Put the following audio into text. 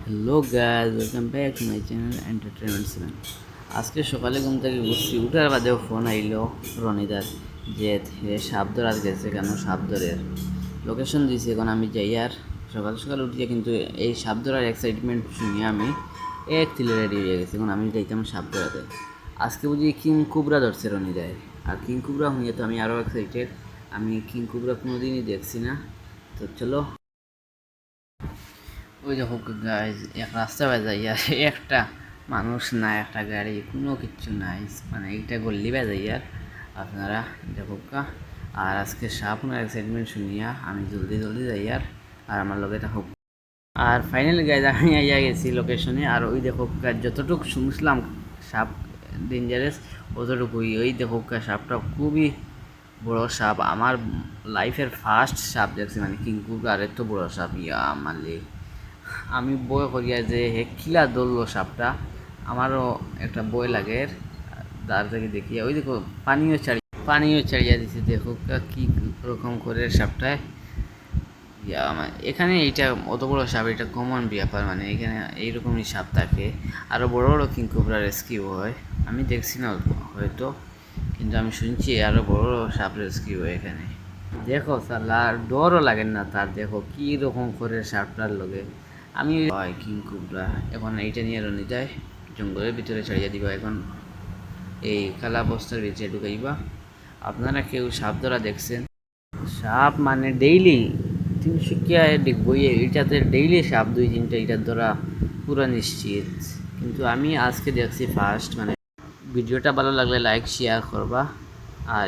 Hello guys, welcome back to my channel entertainment seven. আজকে সকালে ঘুম থেকে উঠছি, উঠার বাদেও ফোন আইলো রনিদার যে সাপ ধরার গেছে, কেন সাপ ধরের লোকেশন দিয়েছে। এখন আমি যাই আর সকাল সকাল উঠিয়ে কিন্তু এই সাপ ধরার এক্সাইটমেন্ট শুনিয়ে আমি এক তিলে রেডি হয়ে গেছি। এখন আমি যাইতাম সাপ ধরাতে। আজকে বুঝি কিং কুবরা ধরছে রনিদায়, আর কিং কুবরা শুনিয়ে তো আমি আরও এক্সাইটেড। আমি কিং কুবরা কোনোদিনই দেখছি না, তো চলো। ওই দেখো গাইজ, এক রাস্তা বাজাই আর একটা মানুষ না, একটা গাড়ি, কোনো কিচ্ছু নাই, মানে এইটা গল্লি বাজাই আর আপনারা দেখো কা। আর আজকে আপনার এক্সাইটমেন্ট শুনিয়া আমি জলদি জলদি যাই আর আমার লগে এটা হোক। আর ফাইনালি গাইজ আমি আইয়া গেছি লোকেশনে। আর ওই দেখো যতটুকু শুনছিলাম সাপ ডেঞ্জারাস, অতটুকুই। ওই দেখো সাপটা খুবই বড় সাপ, আমার লাইফের ফার্স্ট সাপ দেখছি, মানে কিংকুর। আর এত বড় সাপ, ইয়া মারলে আমি বয় করিয়া যে হে খিলা ধরলো সাপটা, আমারও একটা বয় লাগে। দাঁড় থেকে দেখিয়া ওই দেখো পানিও ছাড়িয়া দিছে, দেখো কি রকম করে সাপটায়। এখানে এইটা অত বড় সাপ, এটা কমন ব্যাপার, মানে এখানে এইরকমই সাপ থাকে। আরও বড় বড় কিংকোবরা রেস্কিউ হয়, আমি দেখছি না হয়তো, কিন্তু আমি শুনছি আরও বড় বড় সাপ রেস্কিউ হয় এখানে। দেখো সালা ডরও লাগে না তার, দেখো কি রকম করে সাপটার লগে। আমি হয় কিংকোবরা, এখন এইটা নিয়ে রনি যায় জঙ্গলের ভিতরে ছাড়িয়ে দিবা। এখন এই কালা বস্তার ভিতরে ঢুকাইবা। আপনারা কেউ সাপ ধরা দেখছেন? সাপ মানে ডেইলি 300 দেখবই, এটাতে ডেইলি সাপ 2-3টা, এটার ধরা পুরো নিশ্চিত। কিন্তু আমি আজকে দেখছি ফার্স্ট। মানে ভিডিওটা ভালো লাগলে লাইক শেয়ার করবা। আর